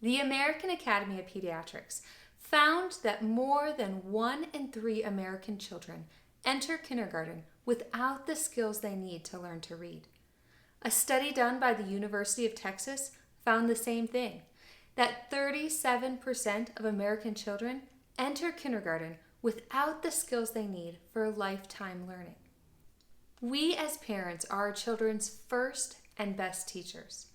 The American Academy of Pediatrics found that more than 1 in 3 American children enter kindergarten without the skills they need to learn to read. A study done by the University of Texas found the same thing, that 37% of American children enter kindergarten without the skills they need for lifetime learning. We as parents are our children's first and best teachers.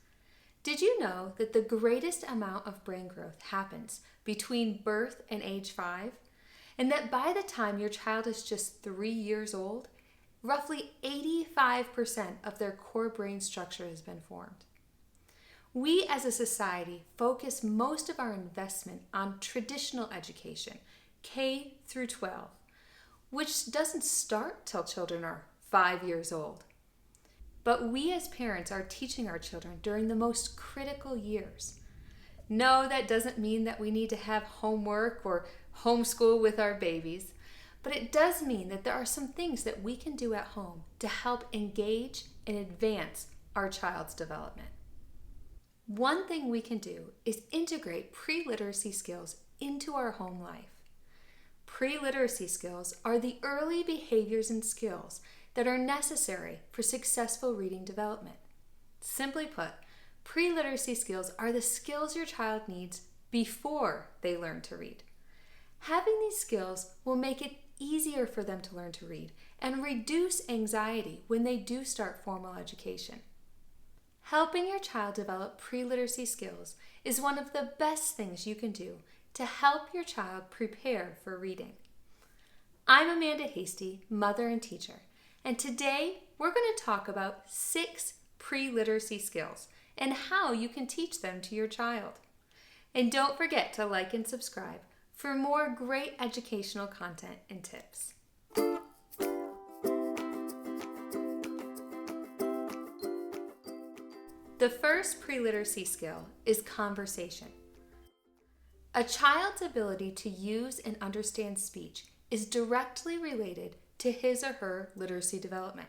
Did you know that the greatest amount of brain growth happens between birth and age 5? And that by the time your child is just 3 years old, roughly 85% of their core brain structure has been formed. We as a society focus most of our investment on traditional education, K through 12, which doesn't start till children are 5 years old. But we as parents are teaching our children during the most critical years. No, that doesn't mean that we need to have homework or homeschool with our babies, but it does mean that there are some things that we can do at home to help engage and advance our child's development. One thing we can do is integrate pre-literacy skills into our home life. Pre-literacy skills are the early behaviors and skills that are necessary for successful reading development. Simply put, pre-literacy skills are the skills your child needs before they learn to read. Having these skills will make it easier for them to learn to read and reduce anxiety when they do start formal education. Helping your child develop pre-literacy skills is one of the best things you can do to help your child prepare for reading. I'm Amanda Hasty, mother and teacher, and today we're going to talk about 6 pre-literacy skills and how you can teach them to your child. And don't forget to like and subscribe for more great educational content and tips. The first pre-literacy skill is conversation. A child's ability to use and understand speech is directly related to his or her literacy development.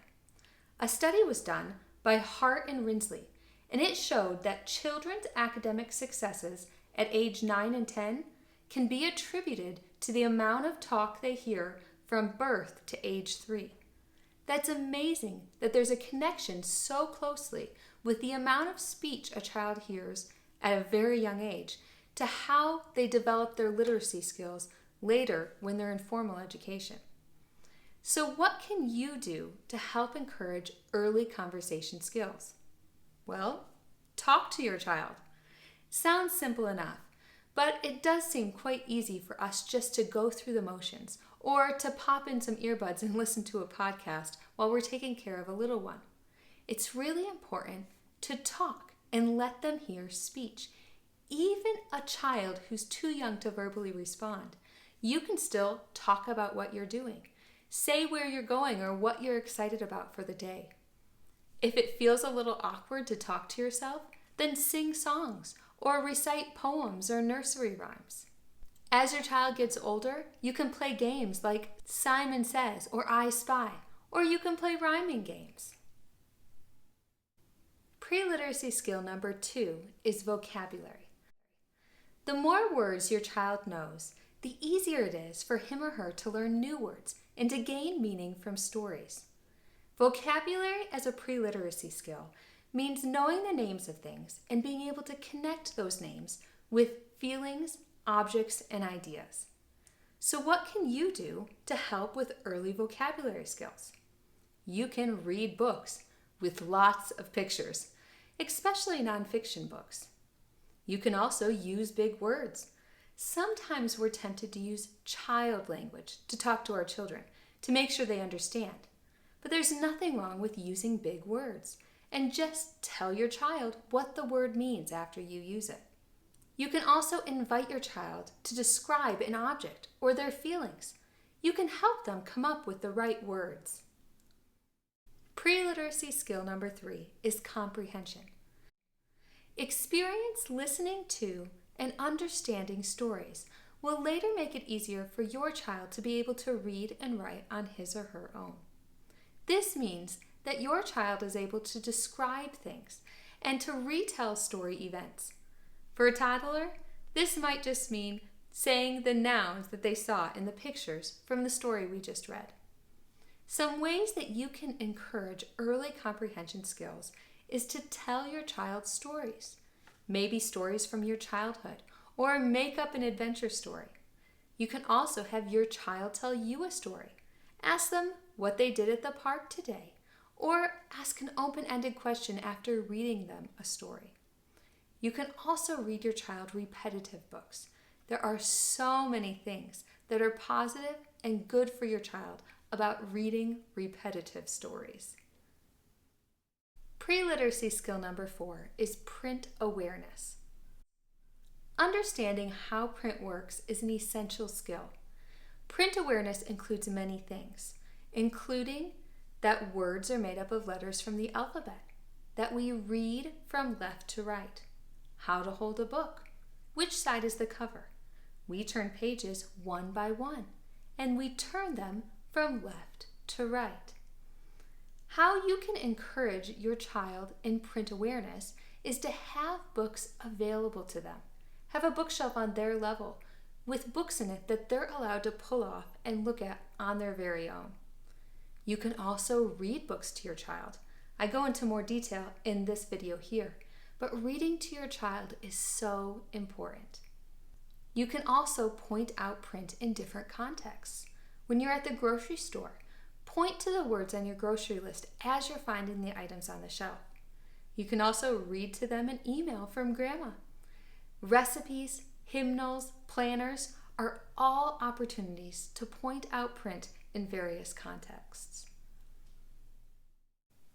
A study was done by Hart and Risley, and it showed that children's academic successes at age 9 and 10 can be attributed to the amount of talk they hear from birth to age 3. That's amazing that there's a connection so closely with the amount of speech a child hears at a very young age to how they develop their literacy skills later when they're in formal education. So what can you do to help encourage early conversation skills? Well, talk to your child. Sounds simple enough, but it does seem quite easy for us just to go through the motions or to pop in some earbuds and listen to a podcast while we're taking care of a little one. It's really important to talk and let them hear speech. Even a child who's too young to verbally respond, you can still talk about what you're doing. Say where you're going or what you're excited about for the day. If it feels a little awkward to talk to yourself, then sing songs or recite poems or nursery rhymes. As your child gets older, you can play games like Simon Says or I Spy, or you can play rhyming games. Pre-literacy skill number 2 is vocabulary. The more words your child knows, the easier it is for him or her to learn new words and to gain meaning from stories. Vocabulary as a pre-literacy skill means knowing the names of things and being able to connect those names with feelings, objects, and ideas. So what can you do to help with early vocabulary skills? You can read books with lots of pictures, especially nonfiction books. You can also use big words. Sometimes we're tempted to use child language to talk to our children to make sure they understand. But there's nothing wrong with using big words, and just tell your child what the word means after you use it. You can also invite your child to describe an object or their feelings. You can help them come up with the right words. Pre-literacy skill number 3 is comprehension. Experience listening to and understanding stories will later make it easier for your child to be able to read and write on his or her own. This means that your child is able to describe things and to retell story events. For a toddler, this might just mean saying the nouns that they saw in the pictures from the story we just read. Some ways that you can encourage early comprehension skills is to tell your child stories. Maybe stories from your childhood, or make up an adventure story. You can also have your child tell you a story. Ask them what they did at the park today, or ask an open-ended question after reading them a story. You can also read your child repetitive books. There are so many things that are positive and good for your child about reading repetitive stories. Pre-literacy skill number 4 is print awareness. Understanding how print works is an essential skill. Print awareness includes many things, including that words are made up of letters from the alphabet, that we read from left to right, how to hold a book, which side is the cover. We turn pages one by one, and we turn them from left to right. How you can encourage your child in print awareness is to have books available to them. Have a bookshelf on their level with books in it that they're allowed to pull off and look at on their very own. You can also read books to your child. I go into more detail in this video here, but reading to your child is so important. You can also point out print in different contexts. When you're at the grocery store, point to the words on your grocery list as you're finding the items on the shelf. You can also read to them an email from Grandma. Recipes, hymnals, planners are all opportunities to point out print in various contexts.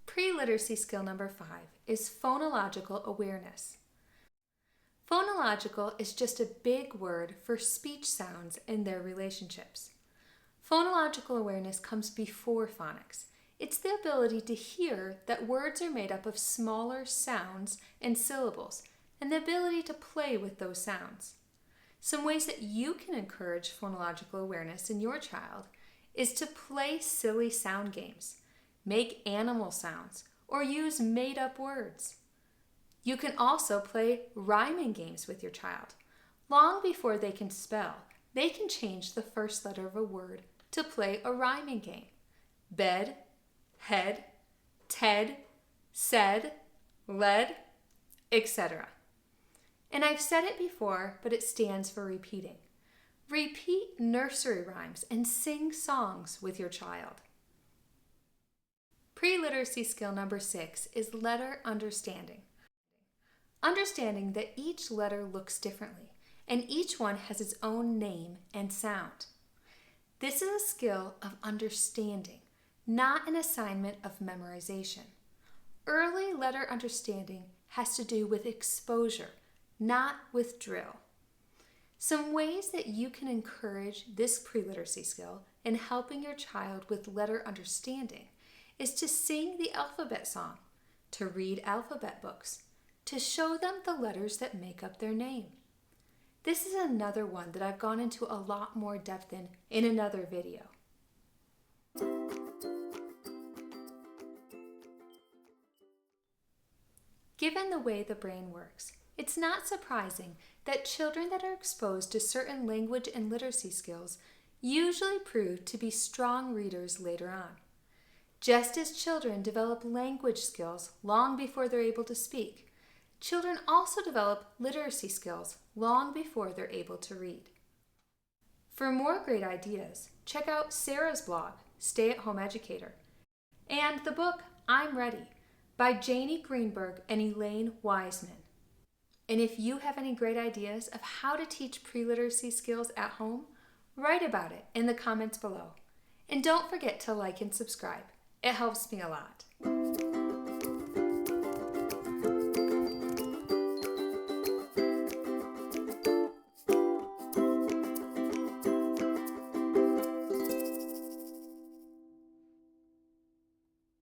Pre-literacy skill number 5 is phonological awareness. Phonological is just a big word for speech sounds and their relationships. Phonological awareness comes before phonics. It's the ability to hear that words are made up of smaller sounds and syllables, and the ability to play with those sounds. Some ways that you can encourage phonological awareness in your child is to play silly sound games, make animal sounds, or use made-up words. You can also play rhyming games with your child. Long before they can spell, they can change the first letter of a word to play a rhyming game. Bed, head, Ted, said, led, etc. And I've said it before, but it stands for repeating. Repeat nursery rhymes and sing songs with your child. Pre-literacy skill number 6 is letter understanding. Understanding that each letter looks differently, and each one has its own name and sound. This is a skill of understanding, not an assignment of memorization. Early letter understanding has to do with exposure, not with drill. Some ways that you can encourage this pre-literacy skill in helping your child with letter understanding is to sing the alphabet song, to read alphabet books, to show them the letters that make up their name. This is another one that I've gone into a lot more depth in another video. Given the way the brain works, it's not surprising that children that are exposed to certain language and literacy skills usually prove to be strong readers later on. Just as children develop language skills long before they're able to speak, children also develop literacy skills long before they're able to read. For more great ideas, check out Sarah's blog, Stay at Home Educator, and the book I'm Ready by Greenberg and Elaine Weitzman. And if you have any great ideas of how to teach pre-literacy skills at home, write about it in the comments below. And don't forget to like and subscribe. It helps me a lot.